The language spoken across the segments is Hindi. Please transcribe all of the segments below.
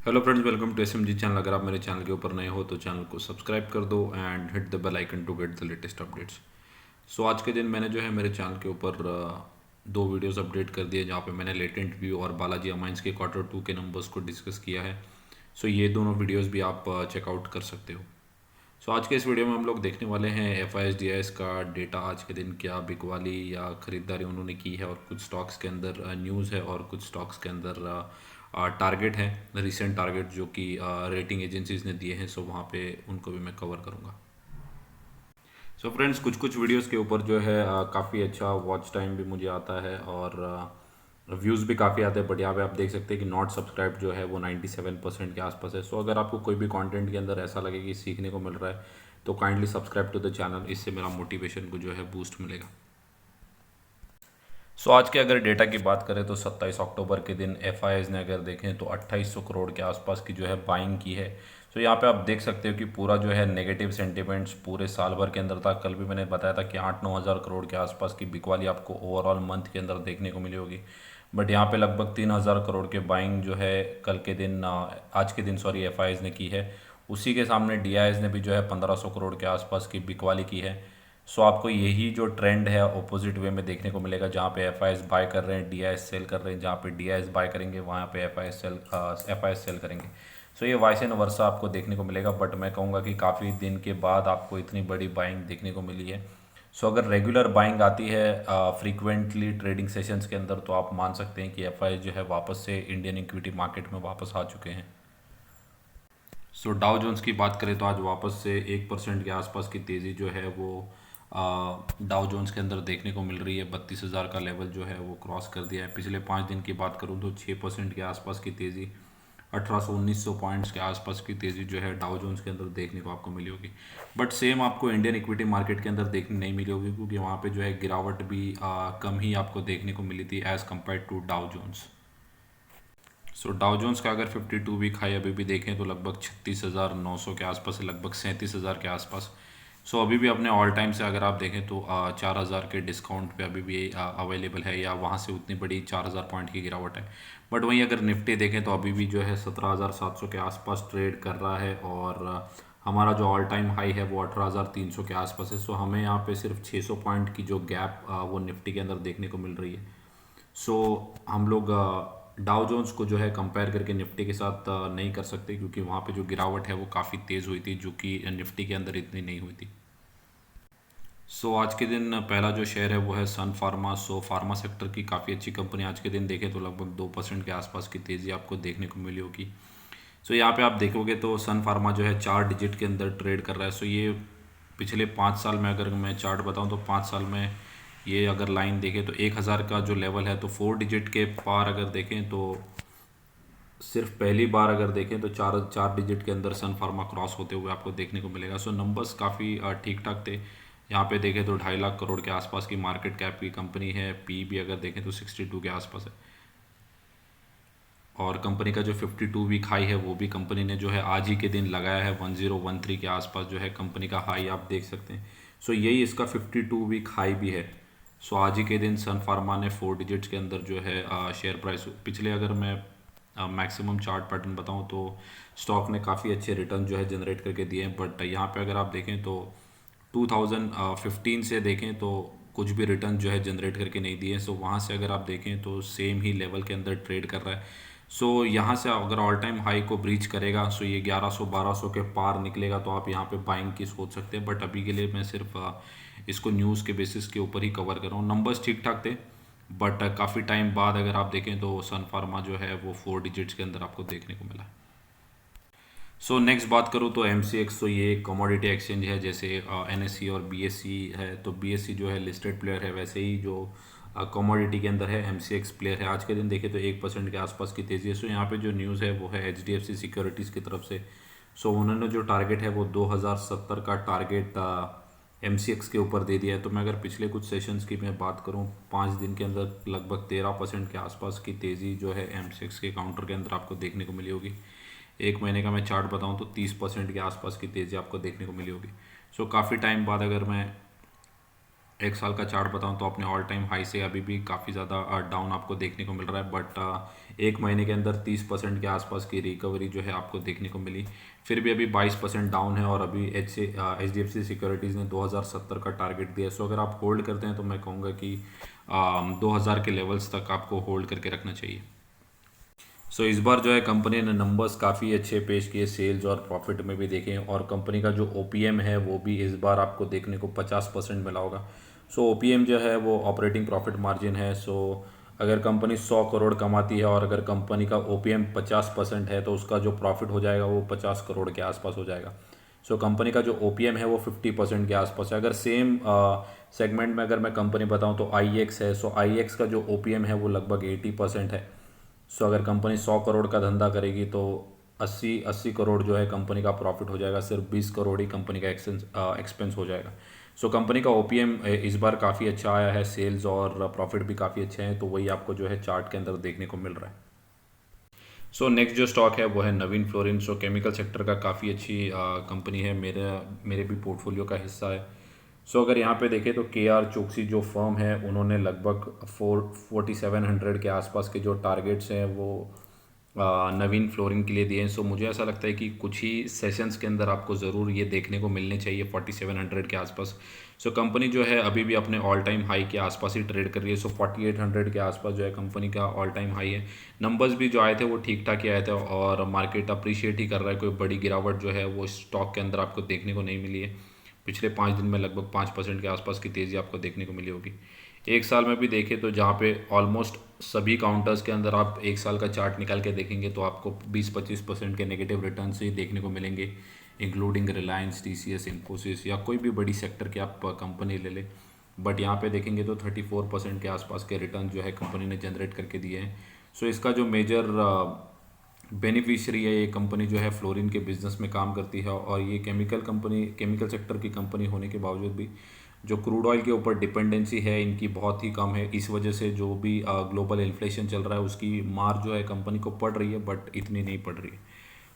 Hello friends, welcome to SMG channel. अगर आप मेरे चैनल के ऊपर नए हो तो चैनल को सब्सक्राइब कर दो and hit the bell icon to get the latest updates. So आज के दिन मैंने जो है मेरे चैनल के ऊपर दो वीडियोस अपडेट कर दिए जहाँ पे मैंने लेटेंट व्यू और बालाजी अमाइंस के क्वार्टर 2 के नंबर्स को डिस्कस किया है। सो ये दोनों वीडियोस भी आप चेकआउट कर सकते हो। सो आज के इस वीडियो में हम लोग देखने वाले हैं F I S D I S का डेटा। आज के दिन क्या बिकवाली या ख़रीदारी उन्होंने की है, और कुछ स्टॉक्स के अंदर न्यूज़ है और कुछ स्टॉक्स के अंदर टारगेट है, रिसेंट टारगेट जो कि रेटिंग एजेंसीज ने दिए हैं। सो वहाँ पे उनको भी मैं कवर करूँगा। सो फ्रेंड्स, कुछ कुछ वीडियोस के ऊपर जो है काफ़ी अच्छा वॉच टाइम भी मुझे आता है और व्यूज़ भी काफ़ी आते हैं। बट यहाँ पे आप देख सकते हैं कि नॉट सब्सक्राइब जो है वो 97% के आसपास है। सो अगर आपको कोई भी कंटेंट के अंदर ऐसा लगे कि सीखने को मिल रहा है तो kindly subscribe to the channel. इससे मेरा मोटिवेशन को जो है बूस्ट मिलेगा। सो आज के अगर डेटा की बात करें तो 27 अक्टूबर के दिन एफ ने अगर देखें तो 2800 करोड़ के आसपास की जो है बाइंग की है। तो यहाँ पे आप देख सकते हो कि पूरा जो है नेगेटिव सेंटिमेंट्स पूरे साल भर के अंदर था। कल भी मैंने बताया था कि 8-9 हज़ार करोड़ के आसपास की बिकवाली आपको ओवरऑल मंथ के अंदर देखने को मिली होगी। बट यहाँ पे लगभग 3,000 करोड़ के बाइंग जो है कल के दिन आज के दिन सॉरी एफ ने की है। उसी के सामने डी ने भी जो है 1500 करोड़ के आसपास की बिकवाली की है। सो आपको यही जो ट्रेंड है ऑपोजिट वे में देखने को मिलेगा, जहाँ पे एफ बाय कर रहे हैं, डी सेल कर रहे हैं। जहाँ पे डी बाय करेंगे वहाँ पे एफ सेल करेंगे। सो ये वाइस एंड वर्सा आपको देखने को मिलेगा। बट मैं कहूँगा कि काफ़ी दिन के बाद आपको इतनी बड़ी बाइंग देखने को मिली है। सो अगर रेगुलर बाइंग आती है फ्रीक्वेंटली ट्रेडिंग सेशंस के अंदर तो आप मान सकते हैं कि एफ जो है वापस से इंडियन इक्विटी मार्केट में वापस आ चुके हैं। सो डाउ जोन्स की बात करें तो आज वापस से 1% के आसपास की तेज़ी जो है वो डाउ जोन्स के अंदर देखने को मिल रही है। 32,000 का लेवल जो है वो क्रॉस कर दिया है। पिछले 5 दिन की बात करूँ तो 6% के आसपास की तेज़ी, 1800-1900 पॉइंट्स के आसपास की तेज़ी जो है डाउ जोन्स के अंदर देखने को आपको मिली होगी। बट सेम आपको इंडियन इक्विटी मार्केट के अंदर देखने नहीं मिली होगी, क्योंकि वहाँ पे जो है गिरावट भी कम ही आपको देखने को मिली थी as compared to Dow Jones. So Dow Jones का अगर 52 वीक हाई अभी भी देखें तो लगभग 36,900 के आसपास है, लगभग 37,000 के आसपास। सो अभी भी अपने ऑल टाइम से अगर आप देखें तो 4,000 के डिस्काउंट पे अभी भी अवेलेबल है, या वहाँ से उतनी बड़ी 4,000 पॉइंट की गिरावट है। बट वहीं अगर निफ्टी देखें तो अभी भी जो है 17,700 के आसपास ट्रेड कर रहा है, और हमारा जो ऑल टाइम हाई है वो 18,300 के आसपास है। सो हमें यहाँ पे सिर्फ 600 पॉइंट की जो गैप वो निफ्टी के अंदर देखने को मिल रही है। सो हम लोग डाउ जोन्स को जो है कंपेयर करके निफ्टी के साथ नहीं कर सकते, क्योंकि वहाँ पे जो गिरावट है वो काफ़ी तेज़ हुई थी, जो कि निफ्टी के अंदर इतनी नहीं हुई थी। सो आज के दिन पहला जो शेयर है वो है सन फार्मा। सो फार्मा सेक्टर की काफ़ी अच्छी कंपनी, आज के दिन देखें तो लगभग 2% के आसपास की तेज़ी आपको देखने को मिली होगी। सो यहाँ पे आप देखोगे तो सन फार्मा जो है 4 डिजिट के अंदर ट्रेड कर रहा है। सो ये पिछले 5 साल में अगर मैं चार्ट बताऊँ तो 5 साल में ये अगर लाइन देखें तो 1,000 का जो लेवल है, तो 4 डिजिट के पार अगर देखें तो सिर्फ पहली बार अगर देखें तो चार चार डिजिट के अंदर सन फार्मा क्रॉस होते हुए आपको देखने को मिलेगा। सो नंबर्स काफ़ी ठीक ठाक थे। यहाँ पे देखें तो 2.5 लाख करोड़ के आसपास की मार्केट कैप की कंपनी है। पी भी अगर देखें तो 62 के आसपास है, और कंपनी का जो 52 वीक हाई है वो भी कंपनी ने जो है आज ही के दिन लगाया है। 1013 के आसपास जो है कंपनी का हाई आप देख सकते हैं। सो यही इसका 52 वीक हाई भी है। सो आज ही के दिन सन फार्मा ने 4 डिजिट्स के अंदर जो है शेयर प्राइस, पिछले अगर मैं मैक्सिमम चार्ट पैटर्न बताऊं तो स्टॉक ने काफ़ी अच्छे रिटर्न जो है जनरेट करके दिए हैं। बट यहाँ पे अगर आप देखें तो 2015 से देखें तो कुछ भी रिटर्न जो है जनरेट करके नहीं दिए। सो वहाँ से अगर आप देखें तो सेम ही लेवल के अंदर ट्रेड कर रहा है। सो यहाँ से अगर ऑल टाइम हाई को ब्रीच करेगा, सो ये 1100-1200 के पार निकलेगा तो आप यहाँ पे बाइंग की सोच सकते हैं। बट अभी के लिए मैं सिर्फ इसको न्यूज़ के बेसिस के ऊपर ही कवर कर रहा हूँ। नंबर्स ठीक ठाक थे, बट काफ़ी टाइम बाद अगर आप देखें तो सन फार्मा जो है वो 4 डिजिट्स के अंदर आपको देखने को मिला। सो नेक्स्ट बात करूँ तो एम सी एक्स। तो ये एक कमोडिटी एक्सचेंज है, जैसे एन एस सी और बी एस सी है। तो बी एस सी जो है लिस्टेड प्लेयर है, वैसे ही जो कमोडिटी के अंदर है एम सी एक्स प्लेयर है। आज के दिन देखें तो 1% के आसपास की तेज़ी है। सो यहाँ पे जो न्यूज़ है वो है H D F C securities की तरफ से। सो उन्होंने जो टारगेट है वो 2070 का टारगेट एम सी एक्स के ऊपर दे दिया है। तो मैं अगर पिछले कुछ सेशंस की मैं बात करूँ, 5 दिन के अंदर लगभग 13% के आसपास की तेज़ी जो है एम सी एक्स के काउंटर के अंदर आपको देखने को मिली होगी। एक महीने का मैं चार्ट बताऊं तो 30% के आसपास की तेज़ी आपको देखने को मिली होगी। सो काफ़ी टाइम बाद अगर मैं एक साल का चार्ट बताऊं तो अपने ऑल टाइम हाई से अभी भी काफ़ी ज़्यादा डाउन आपको देखने को मिल रहा है, बट एक महीने के अंदर 30% के आसपास की रिकवरी जो है आपको देखने को मिली। फिर भी अभी 22% डाउन है, और अभी H D F C securities ने 2070 का टारगेट दिया है। सो अगर आप होल्ड करते हैं तो मैं कहूँगा कि 2000 के लेवल्स तक आपको होल्ड करके रखना चाहिए। सो इस बार जो है कंपनी ने नंबर्स काफ़ी अच्छे पेश किए, सेल्स और प्रॉफिट में भी देखें, और कंपनी का जो ओपीएम है वो भी इस बार आपको देखने को 50% मिला होगा। सो ओपीएम जो है वो ऑपरेटिंग प्रॉफिट मार्जिन है। सो अगर कंपनी 100 करोड़ कमाती है और अगर कंपनी का ओपीएम 50% है तो उसका जो प्रॉफिट हो जाएगा वो 50 करोड़ के आसपास हो जाएगा। सो कंपनी का जो ओपीएम है वो 50% के आसपास है। अगर सेम सेगमेंट में अगर मैं कंपनी बताऊं तो आई एक्स है। सो आई एक्स का जो ओपीएम है वो लगभग 80% है। सो अगर कंपनी 100 करोड़ का धंधा करेगी तो 80 करोड़ जो है कंपनी का प्रॉफिट हो जाएगा, सिर्फ 20 करोड़ ही कंपनी का एक्सपेंस हो जाएगा। सो कंपनी का ओपीएम इस बार काफ़ी अच्छा आया है, सेल्स और प्रॉफिट भी काफ़ी अच्छे हैं, तो वही आपको जो है चार्ट के अंदर देखने को मिल रहा है। सो नेक्स्ट जो स्टॉक है वो है नवीन फ्लोरिन। सो केमिकल सेक्टर का काफ़ी अच्छी कंपनी है, मेरे भी पोर्टफोलियो का हिस्सा है। सो अगर यहाँ पे देखें तो के आर चोक्सी जो फर्म है उन्होंने लगभग 4700 के आसपास के जो टारगेट्स हैं वो नवीन फ्लोरिंग के लिए दिए हैं। सो मुझे ऐसा लगता है कि कुछ ही सेशंस के अंदर आपको ज़रूर ये देखने को मिलने चाहिए 4700 के आसपास। सो कंपनी जो है अभी भी अपने ऑल टाइम हाई के आसपास ही ट्रेड कर रही है। सो 4800 के आसपास जो है कंपनी का ऑल टाइम हाई है। नंबर्स भी जो आए थे वो ठीक ठाक ही आए थे, और मार्केट अप्रिशिएट ही कर रहा है। कोई बड़ी गिरावट जो है वो स्टॉक के अंदर आपको देखने को नहीं मिली है। पिछले 5 दिन में लगभग 5% के आसपास की तेज़ी आपको देखने को मिली होगी। एक साल में भी देखें तो जहाँ पे ऑलमोस्ट सभी काउंटर्स के अंदर आप एक साल का चार्ट निकाल के देखेंगे तो आपको 20-25% के नेगेटिव रिटर्न ही देखने को मिलेंगे, इंक्लूडिंग रिलायंस, टीसीएस, इन्फोसिस या कोई भी बड़ी सेक्टर की आप कंपनी ले लें। बट यहाँ पे देखेंगे तो 34% के आसपास के रिटर्न जो है कंपनी ने जनरेट करके दिए हैं। सो इसका जो मेजर बेनिफिशियरी है ये कंपनी जो है फ्लोरिन के बिज़नेस में काम करती है, और ये केमिकल सेक्टर की कंपनी होने के बावजूद भी जो क्रूड ऑयल के ऊपर डिपेंडेंसी है इनकी बहुत ही कम है। इस वजह से जो भी ग्लोबल इन्फ्लेशन चल रहा है उसकी मार जो है कंपनी को पड़ रही है, बट इतनी नहीं पड़ रही है।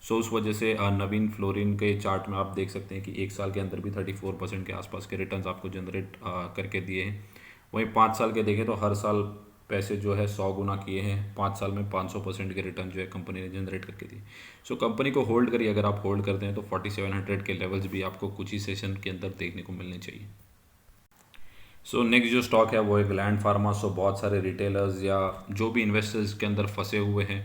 सो उस वजह से नवीन फ्लोरिन के चार्ट में आप देख सकते हैं कि एक साल के अंदर भी 34% के आसपास के रिटर्न्स आपको जनरेट करके दिए हैं। वहीं 5 साल के देखें तो हर साल पैसे जो है 100 गुना किए हैं। 5 साल में 500% के रिटर्न जो है कंपनी ने जनरेट करके दिए। सो कंपनी को होल्ड करिए, अगर आप होल्ड करते हैं तो 4700 के लेवल्स भी आपको कुछ ही सेशन के अंदर देखने को मिलने चाहिए। सो नेक्स्ट जो स्टॉक है वो है ग्लैंड फार्मा। सो बहुत सारे रिटेलर्स या जो भी इन्वेस्टर्स के अंदर फंसे हुए हैं।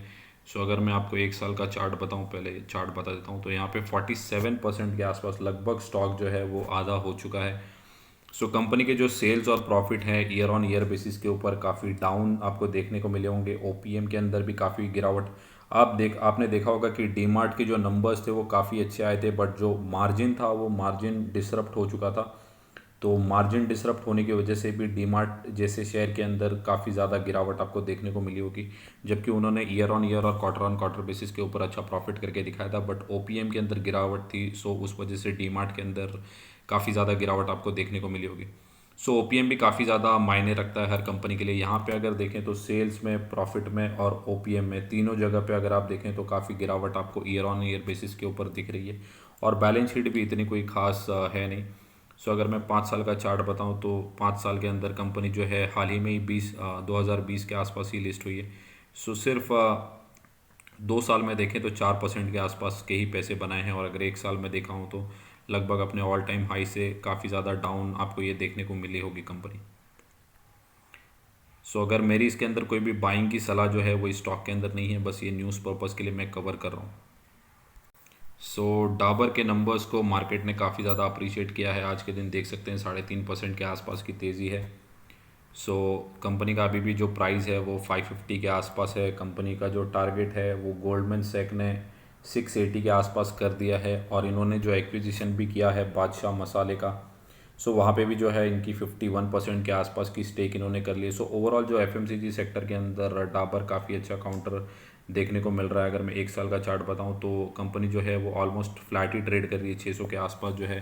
सो अगर मैं आपको एक साल का चार्ट बताऊं, पहले चार्ट बता देता हूं, तो यहाँ पे 47% के आसपास लगभग स्टॉक जो है वो आधा हो चुका है। सो कंपनी के जो सेल्स और प्रॉफिट है ईयर ऑन ईयर बेसिस के ऊपर काफ़ी डाउन आपको देखने को मिले होंगे। ओपीएम के अंदर भी काफ़ी गिरावट आपने देखा होगा कि डीमार्ट के जो नंबर्स थे वो काफ़ी अच्छे आए थे, बट जो मार्जिन था वो मार्जिन डिसरप्ट हो चुका था। तो मार्जिन डिसरप्ट होने की वजह से भी डीमार्ट जैसे शेयर के अंदर काफ़ी ज़्यादा गिरावट आपको देखने को मिली होगी, जबकि उन्होंने ईयर ऑन ईयर और क्वार्टर ऑन क्वार्टर बेसिस के ऊपर अच्छा प्रॉफिट करके दिखाया था, बट ओपीएम के अंदर गिरावट थी। सो उस वजह से डीमार्ट के अंदर काफ़ी ज़्यादा गिरावट आपको देखने को मिली होगी। सो ओपीएम भी काफ़ी ज़्यादा मायने रखता है हर कंपनी के लिए। यहाँ पे अगर देखें तो सेल्स में, प्रॉफिट में और ओपीएम में, तीनों जगह पे अगर आप देखें तो काफ़ी गिरावट आपको ईयर ऑन ईयर बेसिस के ऊपर दिख रही है, और बैलेंस शीट भी इतनी कोई खास है नहीं। सो अगर मैं 5 साल का चार्ट बताऊं तो 5 साल के अंदर कंपनी जो है हाल ही में ही 2020 के आसपास ही लिस्ट हुई है। सो सिर्फ 2 साल में देखें तो 4% के आसपास के ही पैसे बनाए हैं, और अगर एक साल में देखा हूँ तो लगभग अपने ऑल टाइम हाई से काफ़ी ज़्यादा डाउन आपको ये देखने को मिली होगी कंपनी। सो अगर मेरी इसके अंदर कोई भी बाइंग की सलाह जो है वो स्टॉक के अंदर नहीं है, बस ये न्यूज़ पर्पज़ के लिए मैं कवर कर रहा हूँ। सो डाबर के नंबर्स को मार्केट ने काफ़ी ज़्यादा अप्रिशिएट किया है। आज के दिन देख सकते हैं 3.5% के आसपास की तेज़ी है। सो कंपनी का अभी भी जो प्राइस है वो 550 के आसपास है। कंपनी का जो टारगेट है वो गोल्डमैन सैक ने 680 के आसपास कर दिया है, और इन्होंने जो एक्विजिशन भी किया है बादशाह मसाले का, सो वहाँ पे भी जो है इनकी 51% के आसपास की स्टेक इन्होंने कर ली है। सो ओवरऑल जो एफएमसीजी सेक्टर के अंदर डाबर काफ़ी अच्छा काउंटर देखने को मिल रहा है। अगर मैं एक साल का चार्ट बताऊँ तो कंपनी जो है वो ऑलमोस्ट फ्लैट ही ट्रेड कर रही है। 600 के आसपास जो है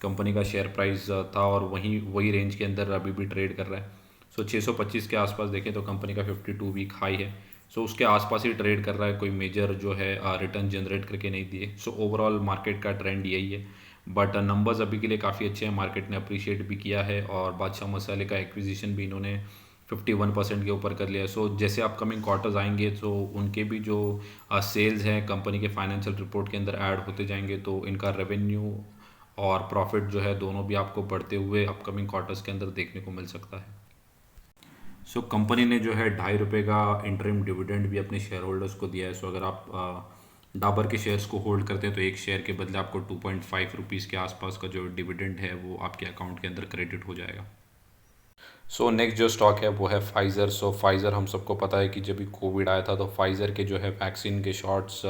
कंपनी का शेयर प्राइस था, और वही रेंज के अंदर अभी भी ट्रेड कर रहा है। सो 625 के आसपास देखें तो कंपनी का 52 वीक हाई है। सो उसके आसपास ही ट्रेड कर रहा है, कोई मेजर जो है रिटर्न जनरेट करके नहीं दिए। सो ओवरऑल मार्केट का ट्रेंड यही है। बट नंबर्स अभी के लिए काफ़ी अच्छे हैं, मार्केट ने अप्रिशिएट भी किया है और बादशाह मसाले का एक्विजिशन भी इन्होंने 51% के ऊपर कर लिया है। सो जैसे अपकमिंग क्वार्टर्स आएंगे तो उनके भी जो सेल्स हैं कंपनी के फाइनेंशियल रिपोर्ट के अंदर ऐड होते जाएंगे, तो इनका रेवेन्यू और प्रॉफिट जो है दोनों भी आपको बढ़ते हुए अपकमिंग क्वार्टर्स के अंदर देखने को मिल सकता है। सो कंपनी ने जो है ₹2.5 का इंटरिम डिविडेंड भी अपने शेयर होल्डर्स को दिया है। सो अगर आप डाबर के शेयर्स को होल्ड करते हैं तो एक शेयर के बदले आपको ₹2.5 के आसपास का जो डिविडेंड है वो आपके अकाउंट के अंदर क्रेडिट हो जाएगा। सो नेक्स्ट जो स्टॉक है वो है फाइज़र। सो फाइज़र हम सबको पता है कि जब भी कोविड आया था तो फाइज़र के जो है वैक्सीन के शॉट्स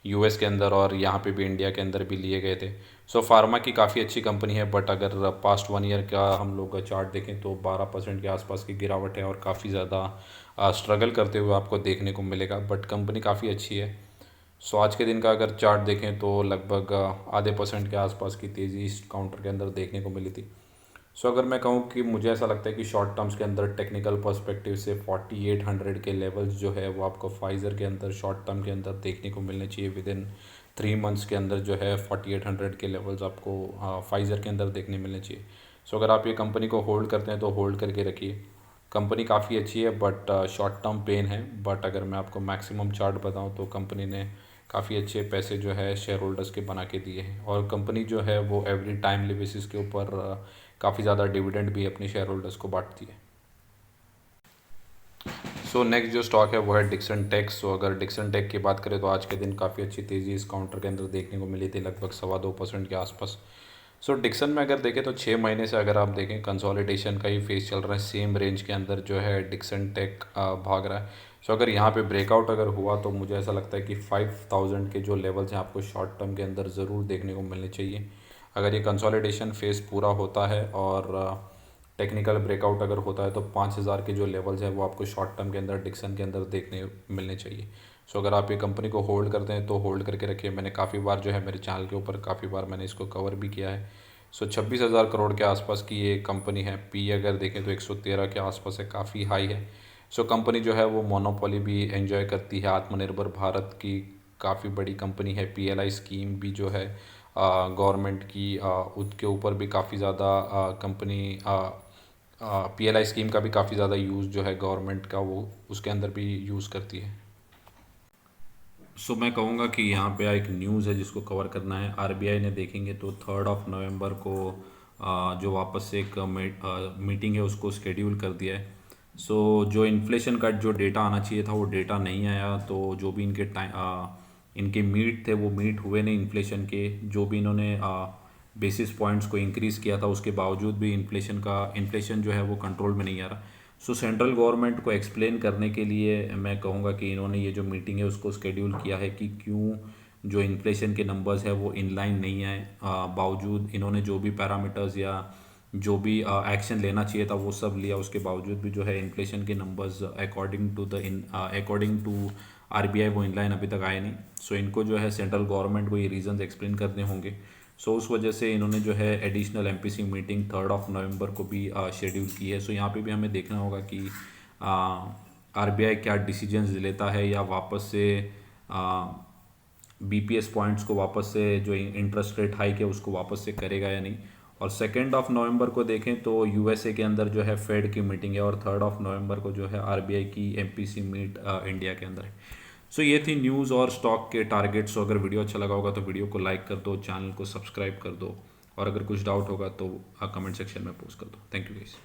यूएस के अंदर और यहाँ पे भी इंडिया के अंदर भी लिए गए थे। सो फार्मा की काफ़ी अच्छी कंपनी है, बट अगर पास्ट 1 ईयर का हम लोग का चार्ट देखें तो 12% के आसपास की गिरावट है और काफ़ी ज़्यादा स्ट्रगल करते हुए आपको देखने को मिलेगा, बट कंपनी काफ़ी अच्छी है। सो आज के दिन का अगर चार्ट देखें तो लगभग आधे % के आसपास की तेज़ी इस काउंटर के अंदर देखने को मिली थी। सो अगर मैं कहूँ कि मुझे ऐसा लगता है कि शॉर्ट टर्म्स के अंदर टेक्निकल पर्सपेक्टिव से 4800 के लेवल्स जो है वो आपको फाइज़र के अंदर शॉर्ट टर्म के अंदर देखने को मिलने चाहिए। विद इन 3 मंथ्स के अंदर जो है 4800 के लेवल्स आपको फाइज़र के अंदर देखने मिलने चाहिए। सो अगर आप ये कंपनी को होल्ड करते हैं तो होल्ड करके रखिए। कंपनी काफ़ी अच्छी है, बट शॉर्ट टर्म पेन है। बट अगर मैं आपको मैक्सिमम चार्ट बताऊं तो कंपनी ने काफ़ी अच्छे पैसे जो है शेयर होल्डर्स के बना के दिए हैं और कंपनी जो है वो एवरी टाइमली बेसिस के ऊपर काफ़ी ज़्यादा डिविडेंड भी अपने शेयर होल्डर्स को बांटती है। सो नेक्स्ट जो स्टॉक है वो है डिक्सन टेक। सो अगर डिक्सन टेक की बात करें तो आज के दिन काफ़ी अच्छी तेज़ी इस काउंटर के अंदर देखने को मिली थी, लगभग 2.25% के आसपास। सो डिक्सन में अगर देखें तो 6 महीने से अगर आप देखें कंसोलिडेशन का ही फेस चल रहा है, सेम रेंज के अंदर जो है डिक्सन टेक भाग रहा है। सो अगर यहाँ पे ब्रेकआउट अगर हुआ तो मुझे ऐसा लगता है कि 5000 के जो लेवल्स हैं आपको शॉर्ट टर्म के अंदर ज़रूर देखने को मिलने चाहिए। अगर ये कंसोलिडेशन फेस पूरा होता है और टेक्निकल ब्रेकआउट अगर होता है तो 5000 के जो लेवल्स हैं वो आपको शॉर्ट टर्म के अंदर डिक्सन के अंदर देखने मिलने चाहिए। सो अगर आप ये कंपनी को होल्ड करते हैं तो होल्ड करके रखिए। मैंने काफ़ी बार जो है मेरे चैनल के ऊपर काफ़ी बार मैंने इसको कवर भी किया है। सो 26,000 करोड़ के आसपास की ये कंपनी है। पी अगर देखें तो 113 के आसपास है, काफ़ी हाई है। सो कंपनी जो है वो मोनोपोली भी एंजॉय करती है, आत्मनिर्भर भारत की काफ़ी बड़ी कंपनी है। पीएलआई स्कीम भी जो है गवर्नमेंट की उसके ऊपर भी काफ़ी ज़्यादा कंपनी पीएलआई स्कीम का भी काफ़ी ज़्यादा यूज़ जो है गवर्नमेंट का वो उसके अंदर भी यूज़ करती है। सो मैं कहूँगा कि यहाँ पे एक न्यूज़ है जिसको कवर करना है। आरबीआई ने देखेंगे तो 3 नवंबर को जो वापस से एक मीटिंग है उसको शेड्यूल कर दिया है। सो जो इन्फ्लेशन का जो डेटा आना चाहिए था वो डेटा नहीं आया, तो जो भी इनके इनके मीट थे वो मीट हुए नहीं इन्फ्लेशन के। जो भी इन्होंने बेसिस पॉइंट्स को इंक्रीज़ किया था उसके बावजूद भी इन्फ्लेशन जो है वो कंट्रोल में नहीं आ रहा। सो सेंट्रल गवर्नमेंट को एक्सप्लेन करने के लिए मैं कहूँगा कि इन्होंने ये जो मीटिंग है उसको स्केड्यूल किया है कि क्यों जो इन्फ्लेशन के नंबर्स है वो इनलाइन नहीं आए। बावजूद इन्होंने जो भी पैरामीटर्स या जो भी एक्शन लेना चाहिए था वो सब लिया, उसके बावजूद भी जो है इन्फ्लेशन के नंबर्स अकॉर्डिंग टू आरबीआई वो इनलाइन अभी तक आए नहीं। सो इनको जो है सेंट्रल गवर्नमेंट को ये रीजंस एक्सप्लेन करने होंगे। सो उस वजह से इन्होंने जो है एडिशनल एमपीसी मीटिंग 3 नवंबर को भी शेड्यूल की है। सो यहाँ पे भी हमें देखना होगा कि आरबीआई क्या डिसीजंस लेता है या वापस से बीपीएस पॉइंट्स को वापस से जो इंटरेस्ट रेट हाइक है उसको वापस से करेगा या नहीं। और 2 नवंबर को देखें तो यूएसए के अंदर जो है फेड की मीटिंग है और 3 नवंबर को जो है आरबीआई की एमपीसी मीट इंडिया के अंदर है। सो ये थी न्यूज़ और स्टॉक के टारगेट्स। अगर वीडियो अच्छा लगा होगा तो वीडियो को लाइक कर दो, चैनल को सब्सक्राइब कर दो और अगर कुछ डाउट होगा तो कमेंट सेक्शन में पोस्ट कर दो। Thank you guys.